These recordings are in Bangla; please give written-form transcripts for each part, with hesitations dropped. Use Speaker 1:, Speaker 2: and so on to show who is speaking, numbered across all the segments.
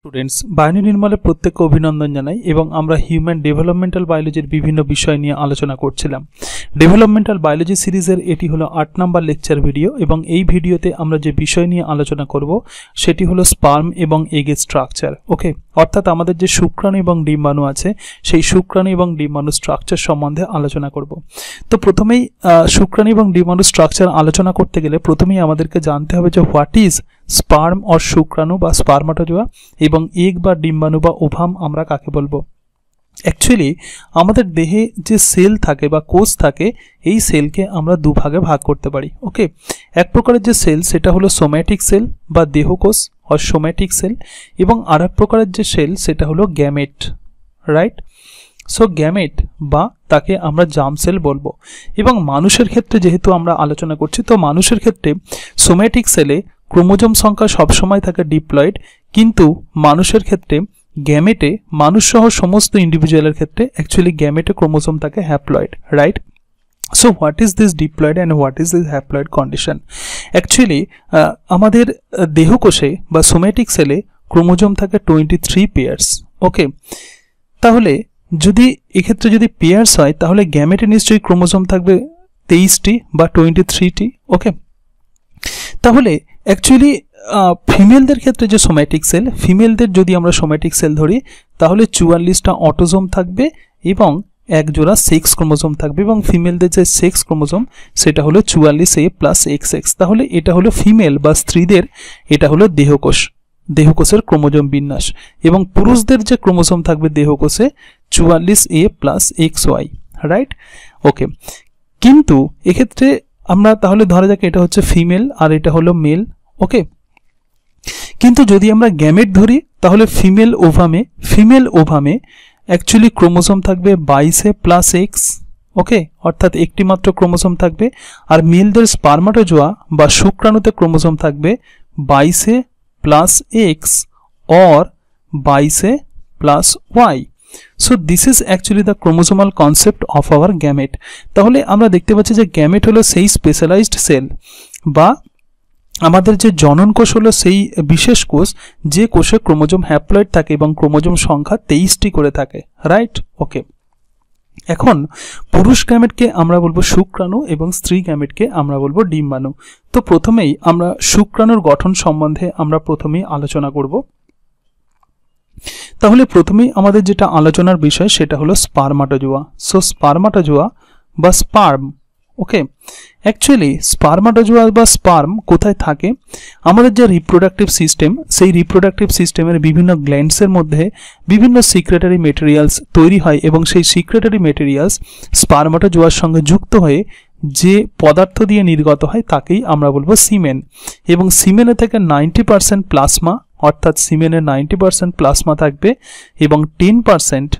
Speaker 1: স্টুডেন্টস বায়োনি নির্মলে প্রত্যেককে অভিনন্দন জানাই এবং আমরা হিউম্যান ডেভেলপমেন্টাল বায়োলজির বিভিন্ন বিষয় নিয়ে আলোচনা করছিলাম। ডেভেলপমেন্টাল বায়োলজি সিরিজের এটি হলো 8 নম্বর লেকচার ভিডিও এবং এই ভিডিওতে আমরা যে বিষয় নিয়ে আলোচনা করব সেটি হলো স্পার্ম এবং এগের স্ট্রাকচার। ওকে, অর্থাৎ আমাদের যে শুক্রাণু এবং ডিম্বাণু আছে সেই শুক্রাণু এবং ডিম্বাণু স্ট্রাকচার সম্বন্ধে আলোচনা করব। তো প্রথমেই শুক্রাণু এবং ডিম্বাণু স্ট্রাকচার আলোচনা করতে গেলে প্রথমেই আমাদেরকে জানতে হবে যে হোয়াট ইজ স্পার্ম অর শুক্রাণু বা স্পার্মাটোজোয়া এবং এগ বা ডিম্বাণু বা ওভাম আমরা কাকে বলবো। অ্যাকচুয়ালি আমাদের দেহে যে সেল থাকে বা কোষ থাকে এই সেলকে আমরা দুভাগে ভাগ করতে পারি। ওকে, এক প্রকারের যে সেল সেটা হলো সোম্যাটিক সেল বা দেহকোষ অর সোম্যাটিক সেল এবং আর এক প্রকারের যে সেল সেটা হলো গ্যামেট, রাইট। সো গ্যামেট বা তাকে আমরা জার্ম সেল বলবো। এবং মানুষের ক্ষেত্রে যেহেতু আমরা আলোচনা করছি, তো মানুষের ক্ষেত্রে সোম্যাটিক সেলে ক্রোমোজোম সংখ্যা সবসময় থাকে ডিপ্লয়েড, কিন্তু মানুষের ক্ষেত্রে গ্যামেটে মানুষ সহ সমস্ত ইন্ডিভিজুয়ালের ক্ষেত্রে অ্যাকচুয়ালি গ্যামেটে ক্রোমোজোম থাকে haploid, right. So what is this diploid and what is this haploid condition? Actually আমাদের দেহকোষে বা সোম্যাটিক সেলে ক্রোমোজোম থাকে 23 পেয়ার্স। ওকে, তাহলে যদি এক্ষেত্রে যদি পেয়ার্স হয় তাহলে গ্যামেটে নিশ্চয়ই ক্রোমোজোম থাকবে 23টি বা 23টি। ওকে, তাহলে অ্যাকচুয়ালি ফিমেলদের ক্ষেত্রে যে সোম্যাটিক সেল, ফিমেলদের যদি আমরা সোম্যাটিক সেল ধরি তাহলে 44টা অটোজোম থাকবে এবং এক জোড়া সেক্স ক্রোমোজোম থাকবে এবং ফিমেলদের যে সেক্স ক্রোমোজোম সেটা হলো 44A + XX। তাহলে এটা হলো ফিমেল বা স্ত্রীদের এটা হলো দেহকোষের ক্রোমোজোম বিন্যাস এবং পুরুষদের যে ক্রোমোজোম থাকবে দেহকোষে 44A + XY, রাইট। ওকে, কিন্তু এক্ষেত্রে আমরা তাহলে ধরা যাক এটা হচ্ছে ফিমেল আর এটা হলো মেল। ওকে, কিন্তু যদি আমরা গ্যামেট ধরি তাহলে ফিমেল ওভামে অ্যাকচুয়ালি ক্রোমোজোম থাকবে 22A + X। ওকে, অর্থাৎ একটি মাত্র ক্রোমোজোম থাকবে। আর মেলদের স্পার্মাটোজোয়া বা শুক্রাণুতে ক্রোমোজোম থাকবে 22A + X or 22A + Y. So this is actually the chromosomal concept of our gamete. তাহলে আমরা দেখতে পাচ্ছি যে গ্যামেট হলো সেই স্পেশালাইজড সেল বা আমাদের যে জনন কোষ হলো সেই বিশেষ কোষ যে কোষে ক্রোমোজোম হ্যাপ্লয়েড থাকে এবং ক্রোমোজোম সংখ্যা 23টি করে থাকে, রাইট। ওকে, এখন পুরুষ গ্যামেটকে আমরা বলবো শুক্রাণু এবং স্ত্রী গ্যামেটকে আমরা বলবো ডিম্বাণু। তো প্রথমেই আমরা শুক্রাণুর গঠন সম্বন্ধে আমরা প্রথমেই আলোচনা করব। তাহলে প্রথমেই আমাদের যেটা আলোচনার বিষয় সেটা হলো স্পার্মাটোজোয়া। সো স্পার্মাটোজোয়া বা স্পার্ম। ওকে, অ্যাকচুয়ালি স্পার্মাটোজোয়া বা স্পার্ম কোথায় থাকে? আমাদের যে রিপ্রোডাক্টিভ সিস্টেম সেই রিপ্রোডাক্টিভ সিস্টেমের বিভিন্ন গ্ল্যান্ডসের মধ্যে বিভিন্ন সিক্রেটারি মেটেরিয়ালস তৈরি হয় এবং সেই সিক্রেটারি মেটেরিয়ালস স্পার্মাটোজোয়ার সঙ্গে যুক্ত হয়ে যে পদার্থ দিয়ে নির্গত হয় তাকেই আমরা বলবো সিমেন। এবং সিমেনে থেকে 90% প্লাজমা, অর্থাৎ সিমেনে 90% প্লাজমা থাকবে এবং 10%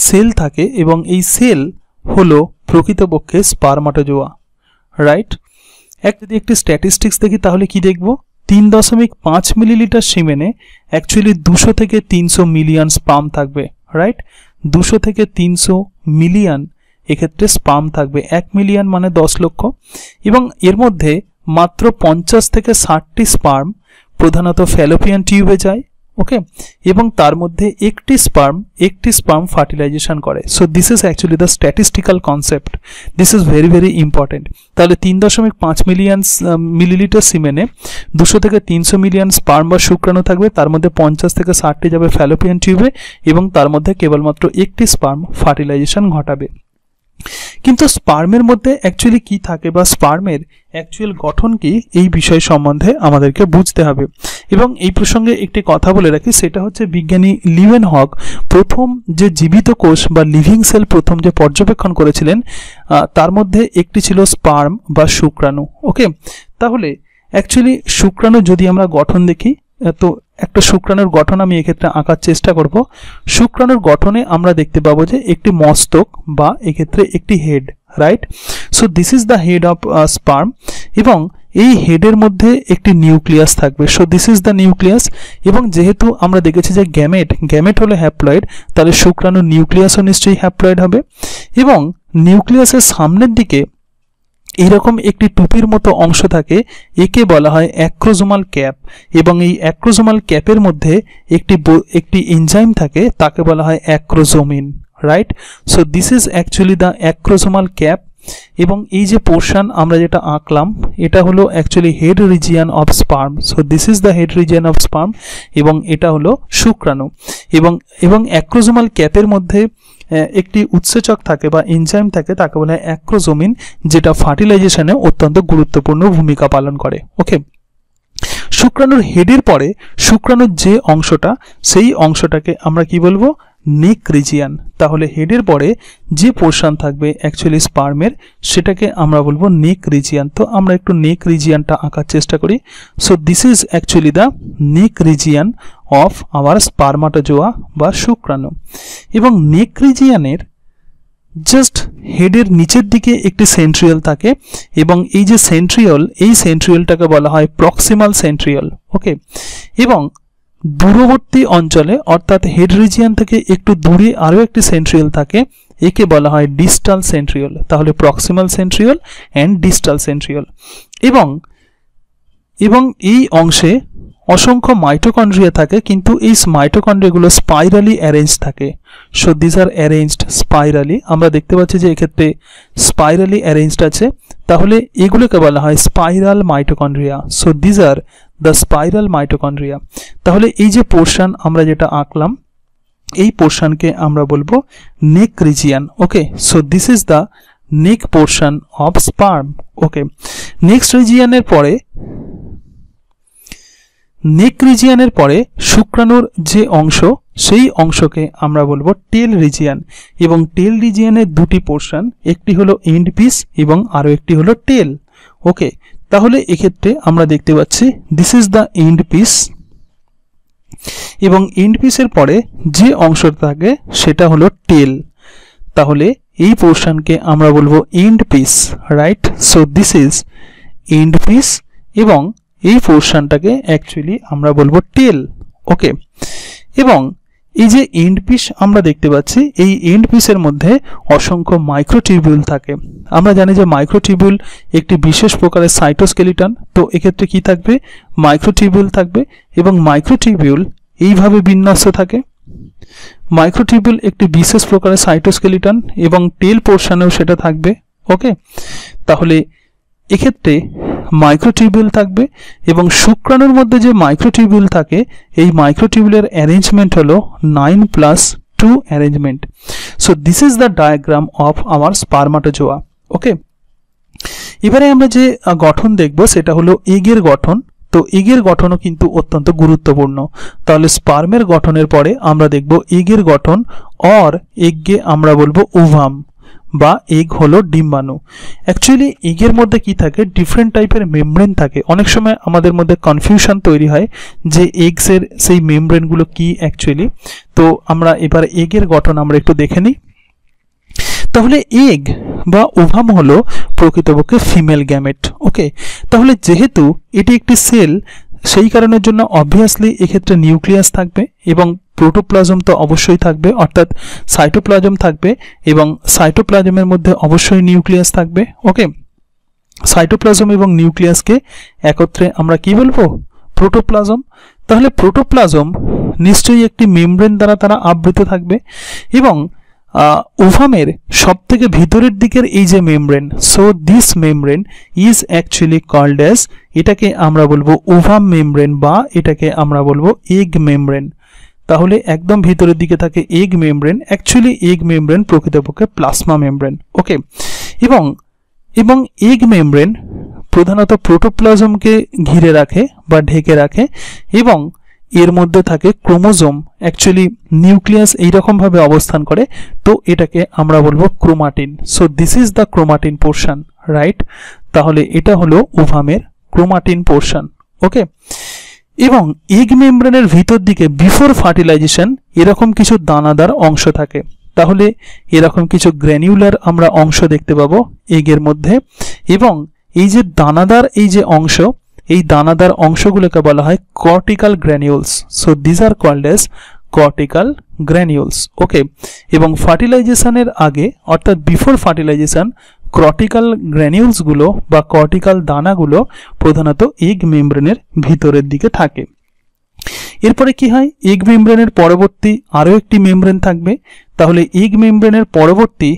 Speaker 1: সেল থাকে এবং এই সেল হলো প্রকৃতপক্ষে স্পার্মাটোজোয়া, রাইট। যদি একটি স্ট্যাটিস্টিক্স দেখি তাহলে কি দেখব? 3.5 মিলিলিটার সিমেনে অ্যাকচুয়ালি 200 থেকে 300 মিলিয়ন স্পার্ম থাকবে, রাইট। 200 থেকে 300 মিলিয়ন এক্ষেত্রে স্পার্ম থাকবে। 1 মিলিয়ন মানে 10 লক্ষ এবং এর মধ্যে মাত্র 50 থেকে 60টি স্পার্ম প্রধানত ফ্যালোপিয়ান টিউবে যায়। ওকে, এবং তার মধ্যে একটি স্পার্ম ফার্টিলাইজেশন করে। So this is actually the statistical concept, this is very very important. তাহলে 3.5 মিলিয়ন মিলিলিটার সিমেনে 200 থেকে 300 মিলিয়ন স্পার্ম বা শুক্রাণু থাকবে, তার মধ্যে 50 থেকে 60টি যাবে ফ্যালোপিয়ান টিউবে এবং তার মধ্যে কেবলমাত্র একটি স্পার্ম ফার্টিলাইজেশন ঘটাবে। কিন্তু স্পার্মের মধ্যে অ্যাকচুয়ালি কি থাকে বা স্পার্মের অ্যাকচুয়াল গঠন কি এই বিষয় সম্বন্ধে আমাদেরকে বুঝতে হবে। এবং এই প্রসঙ্গে একটি কথা বলে রাখি, সেটা হচ্ছে বিজ্ঞানী লিউয়েনহক প্রথম যে জীবিত কোষ বা লিভিং সেল প্রথম যে পর্যবেক্ষণ করেছিলেন তার মধ্যে একটি ছিল স্পার্ম বা শুক্রাণু। ওকে, তাহলে অ্যাকচুয়ালি শুক্রাণু যদি আমরা গঠন দেখি, তো একটা শুক্রাণুর গঠন আমি এক্ষেত্রে আঁকার চেষ্টা করব। শুক্রাণুর গঠনে আমরা দেখতে পাবো যে একটি মস্তক বা এক্ষেত্রে একটি head, right. So this is the head of sperm এবং এই হেডের মধ্যে একটি নিউক্লিয়াস থাকবে। So this is the nucleus এবং যেহেতু আমরা দেখেছি যে গ্যামেট হলো হ্যাপ্লয়েড, তাহলে শুক্রাণুর নিউক্লিয়াসও নিশ্চয়ই হ্যাপ্লয়েড হবে এবং নিউক্লিয়াসের সামনের দিকে এরকম একটি টুপির মতো অংশ থাকে, একে বলা হয় অ্যাক্রোজোমাল ক্যাপ, এবং এই অ্যাক্রোজোমাল ক্যাপের মধ্যে একটি এনজাইম থাকে, তাকে বলা হয় acrosome, right? So this is actually the acrosomal cap. এবং এই যে পোর্শন আমরা যেটা আঁকলাম, এটা হলো actually head region of sperm. So this is the head region of sperm, এবং এটা হলো শুক্রাণু। এবং অ্যাক্রোজোমাল ক্যাপের মধ্যে একটি উৎসেচক থাকে বা এনজাইম থাকে, তাকে বলা হয় অ্যাক্রোজোমিন, যেটা ফার্টিলাইজেশনে অত্যন্ত গুরুত্বপূর্ণ ভূমিকা পালন করে। ওকে, শুক্রাণুর হেডের পরে শুক্রাণুর যে অংশটা, সেই অংশটাকে আমরা কি বলবো? Neck region. তাহলে হেডের পরে যে পোর্শন থাকবে অ্যাকচুয়ালি স্পার্মের, সেটাকে আমরা বলবো নেক রিজিয়ন। তো আমরা একটু নেক রিজিয়নটা আঁকার চেষ্টা করি। So this is actually the neck region of our spermatozoa বা শুক্রাণু। এবং নেক রিজিয়নের জাস্ট হেডের নিচের দিকে একটি সেন্ট্রিওল থাকে, এবং এই যে সেন্ট্রিওল, এই সেন্ট্রিওলটাকে বলা হয় প্রক্সিমাল সেন্ট্রিওল। ওকে, এবং দূরবর্তী অঞ্চলে অর্থাৎ হেড রিজিয়ন থেকে একটু দূরে আরও একটি সেন্ট্রিওল থাকে, একে বলা হয় ডিস্টাল সেন্ট্রিওল। তাহলে proximal centriole and distal centriole. এবং এই অংশে অসংখ্য মাইটোকন্ড্রিয়া থাকে, কিন্তু এই মাইটোকন্ড্রিয়াগুলো স্পাইরালি অ্যারেঞ্জ থাকে। So this are arranged spirally. আমরা দেখতে পাচ্ছি যে এক্ষেত্রে স্পাইরালি অ্যারেঞ্জড আছে, তাহলে এগুলোকে বলা হয় spiral mitochondria. So this are the spiral mitochondria. তাহলে এই যে পোর্শন আমরা যেটা আঁকলাম, এই পোর্শনকে আমরা বলবো neck region. Okay, so this is the neck portion of sperm. Okay, next রিজিয়নের পরে নেক রিজিয়নের পরে শুক্রাণুর যে অংশ, সেই অংশকে আমরা বলবো টেল রিজিয়ন। এবং টেল রিজিয়নের দুটি পোর্শন, একটি হলো এন্ড পিস এবং আরও একটি হলো টেল। ওকে, তাহলে এক্ষেত্রে আমরা দেখতে পাচ্ছি this is the end piece, এবং এন্ড পিসের পরে যে অংশটা থাকে সেটা হলো টেল। তাহলে এই পোর্শনকে আমরা বলবো end piece, right? So this is end piece, এবং এই পোর্শনটাকে অ্যাকচুয়ালি আমরা বলবো টেল। ওকে, এবং এই যে এন্ড পিস আমরা দেখতে পাচ্ছি, এই এন্ড পিসের মধ্যে অসংখ্য মাইক্রোটিউবিউল থাকে। আমরা জানি যে মাইক্রোটিউবিউল একটি বিশেষ প্রকারের সাইটোস্কেলিটন। তো এক্ষেত্রে কি থাকবে? মাইক্রোটিউবিউল থাকবে, এবং মাইক্রোটিউবিউল এইভাবে বিন্যস্ত থাকে। মাইক্রোটিউবিউল একটি বিশেষ প্রকারের সাইটোস্কেলিটন, এবং টেল পোর্শনেও সেটা থাকবে। ওকে, তাহলে এক্ষেত্রে মাইক্রোটিউবিউল থাকবে, এবং শুক্রাণুর মধ্যে যে মাইক্রোটিউবিউল থাকে, এই মাইক্রোটিউবিউলের অ্যারেঞ্জমেন্ট হলো 9+2 arrangement. So this is the diagram of our spermatozoa. Okay, এবারে আমরা যে গঠন দেখব সেটা হলো এগের গঠন। তো এগের গঠনও কিন্তু অত্যন্ত গুরুত্বপূর্ণ। তাহলে স্পার্মের গঠনের পরে আমরা দেখব এগের গঠন, অর এগকে আমরা বলবো ওভাম বা এগ হলো ডিম্বাণু। অ্যাকচুয়ালি এগের মধ্যে কি থাকে? ডিফারেন্ট টাইপের মেমব্রেন থাকে। অনেক সময় আমাদের মধ্যে কনফিউশন তৈরি হয় যে এগসের সেই মেমব্রেনগুলো কি অ্যাকচুয়ালি। তো আমরা এবার এগের গঠন আমরা একটু দেখে নিই। তাহলে এগ বা ওভাম হলো প্রকৃতপক্ষে ফিমেল গ্যামেট। ওকে, তাহলে যেহেতু এটি একটি সেল, সেই কারণের জন্য অবভিয়াসলি এক্ষেত্রে নিউক্লিয়াস থাকবে, এবং প্রোটোপ্লাজম তো অবশ্যই থাকবে, অর্থাৎ সাইটোপ্লাজম থাকবে, এবং সাইটোপ্লাজমের মধ্যে অবশ্যই নিউক্লিয়াস থাকবে। ওকে, সাইটোপ্লাজম এবং নিউক্লিয়াসকে একত্রে আমরা কি বলবো? প্রোটোপ্লাজম। তাহলে প্রোটোপ্লাজম নিশ্চয়ই একটি মেমব্রেন দ্বারা তারা আবৃত থাকবে, এবং ওভামের সব থেকে ভিতরের দিকের এই যে membrane, so this membrane is actually called as, এটাকে আমরা বলবো ওভাম মেমব্রেন, বা এটাকে আমরা বলবো এগ মেমব্রেন। তাহলে একদম ভিতরের দিকে থাকে egg membrane. Actually egg membrane প্রকৃতপক্ষে প্লাজমা মেমব্রেন। ওকে, এবং এগ মেমব্রেন প্রধানত প্রোটোপ্লাজমকে ঘিরে রাখে বা ঢেকে রাখে, এবং এর মধ্যে থাকে ক্রোমোজোম। অ্যাকচুয়ালি নিউক্লিয়াস এইরকমভাবে অবস্থান করে, তো এটাকে আমরা বলবো chromatin. So this is the chromatin portion, right? তাহলে এটা হলো ওভামের ক্রোমাটিন পোর্শন। ওকে, এবং এগ মেমব্রেনের ভিতর দিকে বিফোর ফার্টিলাইজেশন এরকম কিছু দানাদার অংশ থাকে। তাহলে এরকম কিছু গ্র্যানিউলার আমরা অংশ দেখতে পাবো এগের মধ্যে, এবং এই যে দানাদার এই যে অংশ, এই দানাদার অংশগুলোকে বলা হয় cortical granules. So this are called as cortical granules. Okay, এবং ফার্টিলাইজেশনের আগে অর্থাৎ বিফোর ফার্টিলাইজেশন কর্টিক্যাল গ্র্যানিউলসগুলো বা কর্টিক্যাল দানাগুলো প্রধানত এগ মেমব্রেনের ভিতরের দিকে থাকে। এরপরে কি হয়, এগ মেমব্রেনের পরবর্তী আরও একটি মেমব্রেন থাকবে, তাহলে এগ মেমব্রেনের পরবর্তী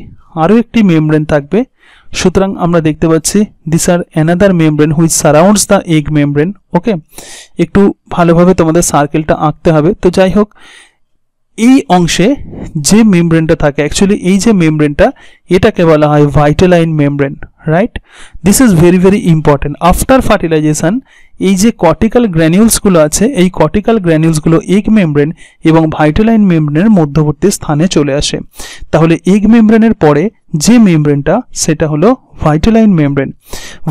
Speaker 1: আরও একটি মেমব্রেন থাকবে। সুতরাং আমরা দেখতে পাচ্ছি this are another membrane which surrounds the egg membrane. Okay, একটু ভালোভাবে তোমাদের সার্কেলটা আঁকতে হবে। তো যাই হোক, এই অংশে যে মেমব্রেনটা থাকে, অ্যাকচুয়ালি এই যে মেমব্রেনটা, এটাকে বলা হয় vitelline membrane, right? This is very very important. After fertilization এই যে কর্টিক্যাল গ্র্যানিউলসগুলো আছে, এই কর্টিক্যাল গ্র্যানিউলসগুলো এগ মেমব্রেন এবং ভাইটালাইন মেমব্রেনের মধ্যবর্তী স্থানে চলে আসে। তাহলে এগ মেমব্রেনের পরে যে মেমব্রেনটা, সেটা হলো ভাইটালাইন মেমব্রেন।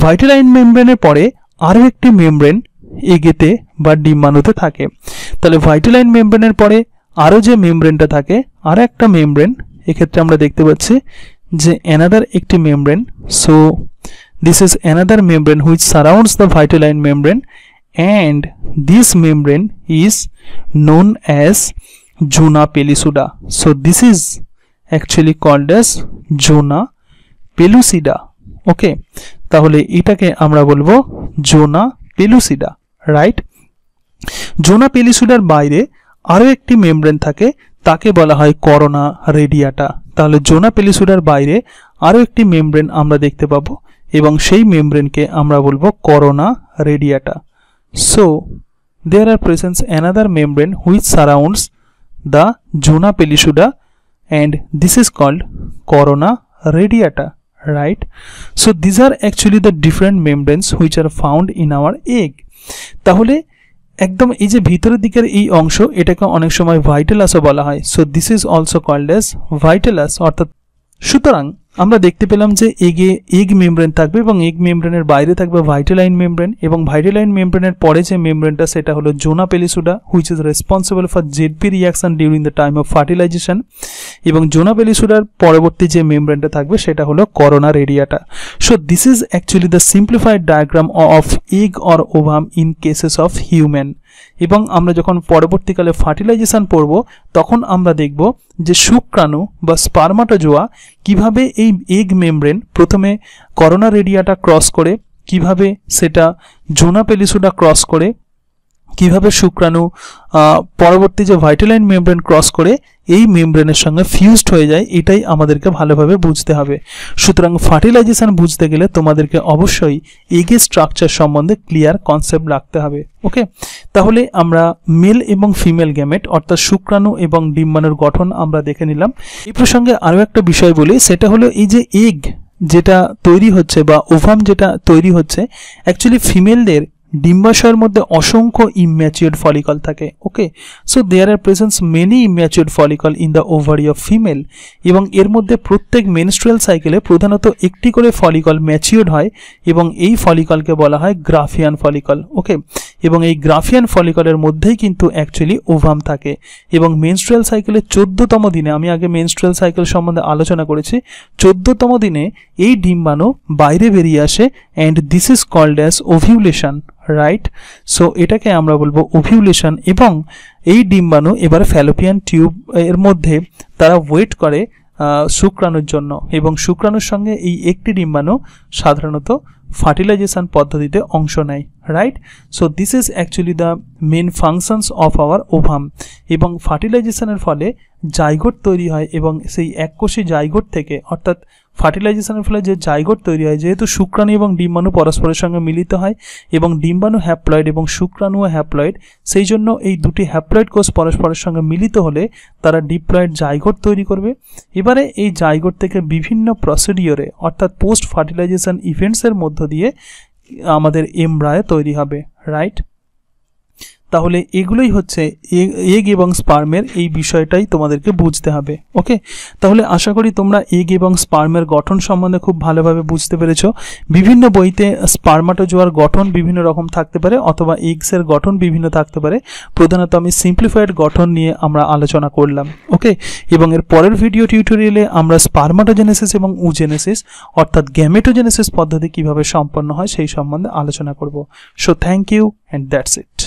Speaker 1: ভাইটালাইন মেমব্রেনের পরে আরও একটি মেমব্রেন এগেতে বা ডিম্বাণুতে থাকে। তাহলে ভাইটালাইন মেমব্রেনের পরে আরও যে মেমব্রেনটা থাকে, আর একটা মেমব্রেন, এক্ষেত্রে আমরা দেখতে পাচ্ছি যে অ্যানাদার একটি membrane. So this is another membrane which surrounds the vitelline membrane, and this membrane is known as zona pellucida. So this is actually called as zona pellucida. Okay, তাহলে এটাকে আমরা বলবো zona pellucida, right? zona pellucidaর বাইরে আরও একটি মেমব্রেন থাকে, তাকে বলা হয় করোনা রেডিয়াটা। তাহলে জোনা পেলিসুডার বাইরে আরও একটি মেমব্রেন আমরা দেখতে পাবো এবং সেই মেমব্রেনকে আমরা বলবো corona radiata. So there are presence another membrane which surrounds the zona pellucida and this is called corona radiata, right? So these are actually the different membranes which are found in our egg. তাহলে একদম এই যে ভিতরের দিকের এই অংশ, এটাকে অনেক সময় ভাইটালাসও বলা হয়। So this is also called as vitellus. অর্থাৎ সুতরাং আমরা দেখতে পেলাম যে এগে এগ মেমব্রেন থাকবে এবং এগ মেমব্রেনের বাইরে থাকবে ভাইটালাইন মেমব্রেন, এবং ভাইটালাইন মেমব্রেনের পরে যে মেমব্রেনটা সেটা হলো zona pellucida which is responsible for ZP reaction during the time of fertilization, এবং জোনা পেলিসুডার পরবর্তী যে মেমব্রেনটা থাকবে সেটা হলো corona radiata. So this is actually the simplified diagram of egg or ovum in cases of human. এবং আমরা যখন পরবর্তীকালে ফার্টিলাইজেশন পড়ব, তখন আমরা দেখব যে শুক্রাণু বা স্পার্মাটোজোয়া কিভাবে এই এগ মেমব্রেন প্রথমে করোনা রেডিয়াটা ক্রস করে, কিভাবে সেটা জোনা পেলিসুডা ক্রস করে, কিভাবে শুক্রাণু পরবর্তী যে ভাইটালাইন মেমব্রেন ক্রস করে এই মেমব্রেনের সঙ্গে ফিউজড হয়ে যায়, এটাই আমাদেরকে ভালোভাবে বুঝতে হবে। সুতরাং ফার্টিলাইজেশন বুঝতে গেলে তোমাদেরকে অবশ্যই এগের স্ট্রাকচার সম্বন্ধে ক্লিয়ার কনসেপ্ট রাখতে হবে। ওকে, তাহলে আমরা মেল এবং ফিমেল গ্যামেট অর্থাৎ শুক্রাণু এবং ডিম্বাণুর গঠন আমরা দেখে নিলাম। এই প্রসঙ্গে আরও একটা বিষয় বলি, সেটা হলো এই যে এগ যেটা তৈরি হচ্ছে বা ওভাম যেটা তৈরি হচ্ছে, অ্যাকচুয়ালি ফিমেলদের ডিম্বাশয়ের মধ্যে অসংখ্য ইম্যাচিউরড ফলিকল থাকে। Okay, so there are presence many immatured follicle in the ovary of female, এবং এর মধ্যে প্রত্যেক মেনস্ট্রুয়াল সাইকেলে প্রধানত একটি করে ফলিকল ম্যাচিউরড হয় এবং এই ফলিকলকে বলা হয় গ্রাফিয়ান ফলিকল। ওকে, এবং এই গ্রাফিয়ান ফলিকলের মধ্যেই কিন্তু অ্যাকচুয়ালি ওভাম থাকে, এবং মেনস্ট্রুয়াল সাইকেলের 14তম দিনে, আমি আগে মেনস্ট্রুয়াল সাইকেল সম্বন্ধে আলোচনা করেছি, 14তম দিনে এই ডিম্বাণু বাইরে বেরিয়ে আসে, and this is called as ovulation, right? So এটাকে আমরা বলবো ওভিউলেশন। এবং এই ডিম্বাণু এবার ফ্যালোপিয়ান টিউব এর মধ্যে তারা ওয়েট করে শুক্রাণুর জন্য, এবং শুক্রাণুর সঙ্গে এই একটি ডিম্বাণু সাধারণত ফার্টিলাইজেশন পদ্ধতিতে অংশ নেয়, right? So this is actually the main functions of our ovum. এবং ফার্টিলাইজেশনের ফলে জাইগোট তৈরি হয়, এবং সেই এককোষী জাইগোট থেকে, অর্থাৎ ফার্টিলাইজেশনের ফলে যে জাইগোট তৈরি হয়, যেহেতু শুক্রাণু এবং ডিম্বাণু পরস্পরের সঙ্গে মিলিত হয় এবং ডিম্বাণু হ্যাপ্লয়েড এবং শুক্রাণুও হ্যাপ্লয়েড, সেই জন্য এই দুটি হ্যাপ্লয়েড কোষ পরস্পরের সঙ্গে মিলিত হলে তারা ডিপ্লয়েড জাইগোট তৈরি করবে। এবারে এই জাইগোট থেকে বিভিন্ন প্রসিডিওরে অর্থাৎ পোস্ট ফার্টিলাইজেশন ইভেন্টসের মধ্য দিয়ে আমাদের এমব্রায়ো তৈরি হবে, রাইট? তাহলে এগুলোই হচ্ছে এগ এবং স্পার্মের এই বিষয়টাই তোমাদেরকে বুঝতে হবে। ওকে, তাহলে আশা করি তোমরা এগ এবং স্পার্মের গঠন সম্বন্ধে খুব ভালোভাবে বুঝতে পেরেছো। বিভিন্ন বইতে স্পার্মাটোজোয়ার গঠন বিভিন্ন রকম থাকতে পারে, অথবা এগসের গঠন বিভিন্ন থাকতে পারে। প্রধানত আমি সিম্পলিফাইড গঠন নিয়ে আমরা আলোচনা করলাম। ওকে, এবং এর পরের ভিডিও টিউটোরিয়ালে আমরা স্পার্মাটোজেনেসিস এবং উজেনেসিস অর্থাৎ গ্যামেটোজেনেসিস পদ্ধতি কিভাবে সম্পন্ন হয় সেই সম্বন্ধে আলোচনা করব। So thank you and that's it.